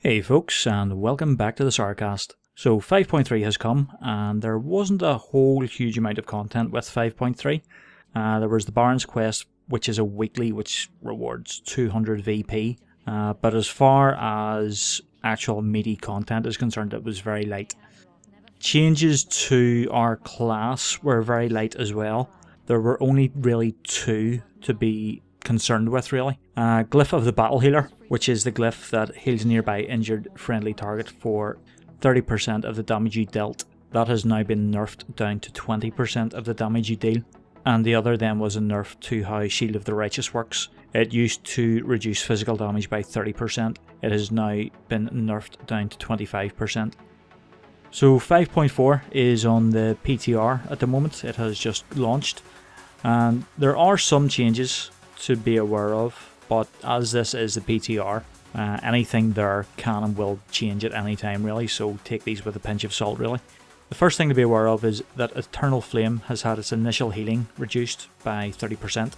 Hey folks, and welcome back to the Sarcast. So 5.3 has come, and there wasn't a whole huge amount of content with 5.3. There was the Baron's Quest, which is a weekly which rewards 200 VP, but as far as actual meaty content is concerned, it was very light. Changes to our class were very light as well. There were only really two to be concerned with, really. Glyph of the Battle Healer, which is the glyph that heals a nearby injured friendly target for 30% of the damage you dealt. That has now been nerfed down to 20% of the damage you deal. And the other then was a nerf to how Shield of the Righteous works. It used to reduce physical damage by 30%. It has now been nerfed down to 25%. So 5.4 is on the PTR at the moment. It has just launched. And there are some changes to be aware of, but as this is the PTR, anything there can and will change at any time really, so take these with a pinch of salt really. The first thing to be aware of is that Eternal Flame has had its initial healing reduced by 30%.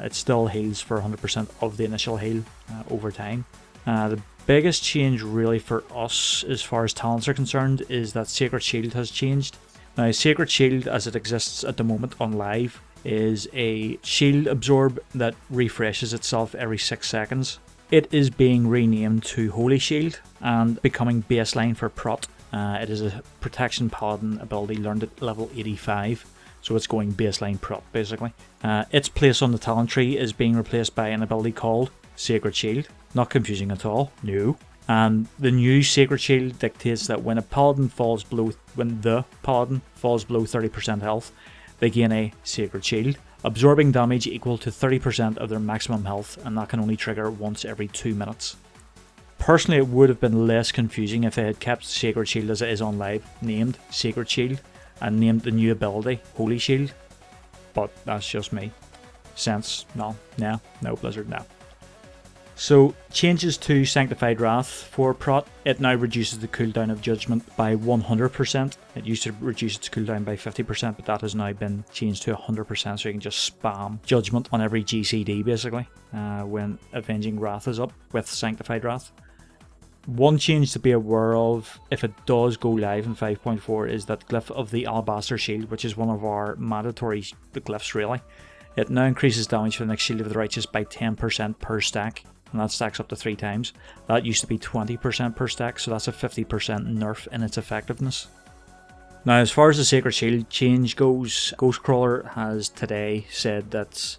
It still heals for 100% of the initial heal over time. The biggest change really for us as far as talents are concerned is that Sacred Shield has changed. Now Sacred Shield as it exists at the moment on live is a shield absorb that refreshes itself every 6 seconds. It is being renamed to Holy Shield and becoming baseline for Prot. It is a protection paladin ability learned at level 85, so it's going baseline Prot basically. Its place on the talent tree is being replaced by an ability called Sacred Shield. Not confusing at all, no. And the new Sacred Shield dictates that when the paladin falls below 30% health, they gain a Sacred Shield, absorbing damage equal to 30% of their maximum health, and that can only trigger once every 2 minutes. Personally, it would have been less confusing if they had kept Sacred Shield as it is on live, named Sacred Shield, and named the new ability Holy Shield, but that's just me. Sense? No, Blizzard, no. So, changes to Sanctified Wrath for Prot. It now reduces the cooldown of Judgment by 100%. It used to reduce its cooldown by 50%, but that has now been changed to 100%, so you can just spam Judgment on every GCD basically when Avenging Wrath is up with Sanctified Wrath. One change to be aware of if it does go live in 5.4 is that Glyph of the Alabaster Shield, which is one of our mandatory glyphs really. It now increases damage for the next Shield of the Righteous by 10% per stack. And that stacks up to 3 times. That used to be 20% per stack, so that's a 50% nerf in its effectiveness. Now, as far as the Sacred Shield change goes, Ghostcrawler has today said that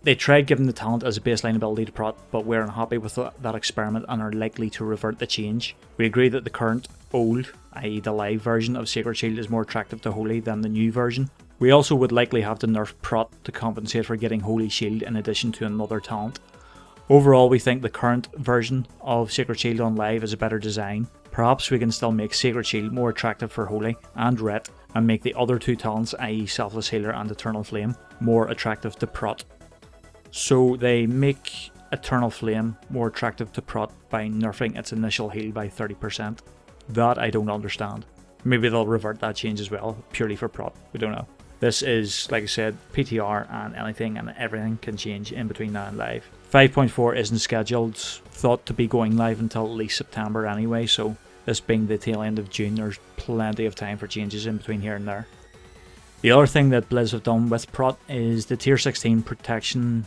they tried giving the talent as a baseline ability to Prot, but we're unhappy with that experiment and are likely to revert the change. We agree that the current old, i.e. the live version of Sacred Shield is more attractive to Holy than the new version. We also would likely have to nerf Prot to compensate for getting Holy Shield in addition to another talent. Overall, we think the current version of Sacred Shield on live is a better design. Perhaps we can still make Sacred Shield more attractive for Holy and Ret, and make the other two talents, i.e. Selfless Healer and Eternal Flame, more attractive to Prot. So they make Eternal Flame more attractive to Prot by nerfing its initial heal by 30%. That I don't understand. Maybe they'll revert that change as well, purely for Prot, we don't know. This is, like I said, PTR, and anything and everything can change in between now and live. 5.4 isn't scheduled, thought to be going live until at least September anyway, so this being the tail end of June, there's plenty of time for changes in between here and there. The other thing that Blizz have done with Prot is the tier 16 protection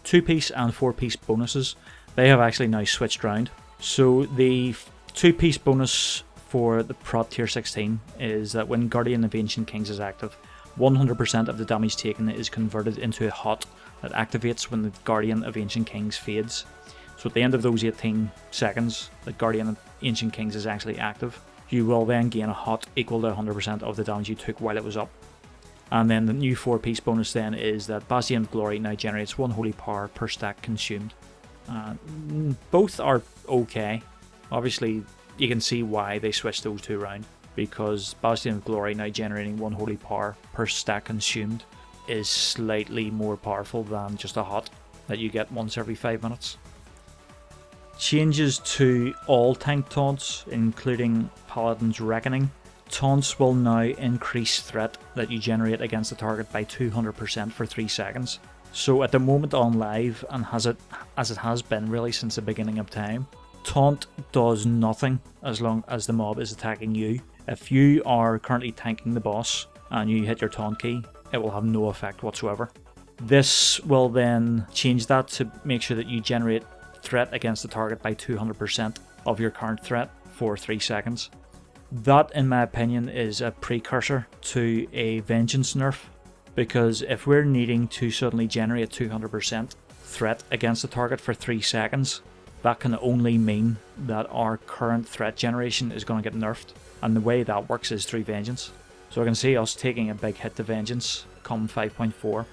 2-piece and 4-piece bonuses. They have actually now switched round. So the 2-piece bonus for the Prot tier 16 is that when Guardian of Ancient Kings is active, 100% of the damage taken is converted into a hot that activates when the Guardian of Ancient Kings fades. So at the end of those 18 seconds that Guardian of Ancient Kings is actually active, you will then gain a hot equal to 100% of the damage you took while it was up. And then the new 4-piece bonus then is that Bastion of Glory now generates 1 holy power per stack consumed. Both are okay. Obviously you can see why they switched those two around, because Bastion of Glory now generating 1 holy power per stack consumed is slightly more powerful than just a hot that you get once every 5 minutes. Changes to all tank taunts, including Paladin's Reckoning. Taunts will now increase threat that you generate against the target by 200% for 3 seconds. So at the moment on live, and as it has been really since the beginning of time, Taunt does nothing as long as the mob is attacking you. If you are currently tanking the boss and you hit your taunt key, it will have no effect whatsoever. This will then change that to make sure that you generate threat against the target by 200% of your current threat for 3 seconds. That, in my opinion, is a precursor to a vengeance nerf, because if we're needing to suddenly generate 200% threat against the target for 3 seconds, that can only mean that our current threat generation is going to get nerfed, and the way that works is through vengeance. So I can see us taking a big hit to vengeance come 5.4,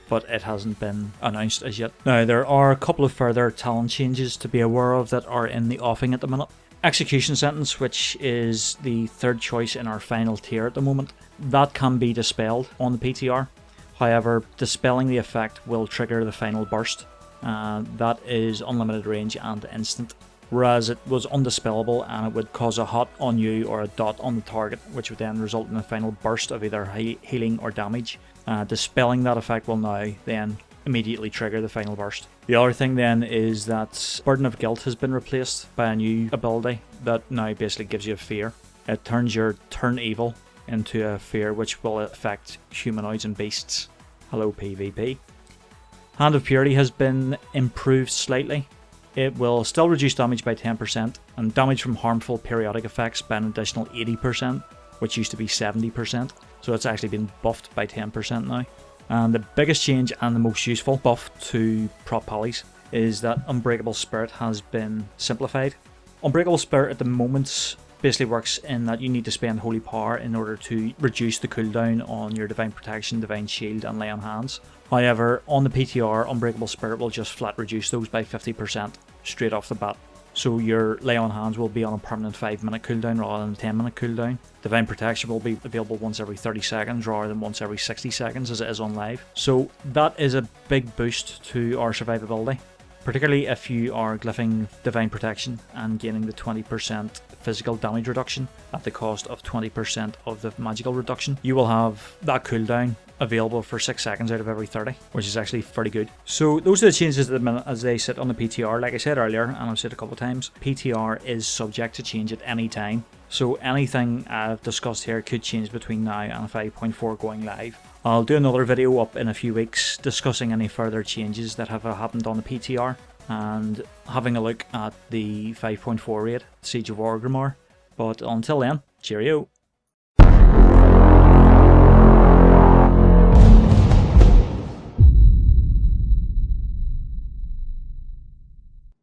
but it hasn't been announced as yet. Now, there are a couple of further talent changes to be aware of that are in the offing at the minute. Execution Sentence, which is the third choice in our final tier at the moment, that can be dispelled on the PTR. However, dispelling the effect will trigger the final burst. That is unlimited range and instant, whereas it was undispellable and it would cause a hot on you or a dot on the target, which would then result in a final burst of either healing or damage. Dispelling that effect will now then immediately trigger the final burst. The other thing then is that Burden of Guilt has been replaced by a new ability that now basically gives you a fear. It turns your turn evil into a fear which will affect humanoids and beasts. Hello PvP. Hand of Purity has been improved slightly. It will still reduce damage by 10% and damage from harmful periodic effects by an additional 80%, which used to be 70%. So it's actually been buffed by 10% now. And the biggest change and the most useful buff to Prot Pallies is that Unbreakable Spirit has been simplified. Unbreakable Spirit at the moment basically works in that you need to spend Holy Power in order to reduce the cooldown on your Divine Protection, Divine Shield and Lay on Hands. However, on the PTR, Unbreakable Spirit will just flat reduce those by 50% straight off the bat. So your Lay on Hands will be on a permanent 5-minute cooldown rather than a 10-minute cooldown. Divine Protection will be available once every 30 seconds rather than once every 60 seconds as it is on live. So that is a big boost to our survivability, particularly if you are glyphing Divine Protection and gaining the 20% physical damage reduction at the cost of 20% of the magical reduction. You will have that cooldown available for 6 seconds out of every 30, which is actually pretty good. So those are the changes at the minute as they sit on the PTR. Like I said earlier, and I've said a couple of times, PTR is subject to change at any time. So anything I've discussed here could change between now and 5.4 going live. I'll do another video up in a few weeks discussing any further changes that have happened on the PTR and having a look at the 5.4 raid, Siege of Orgrimmar. But until then, cheerio.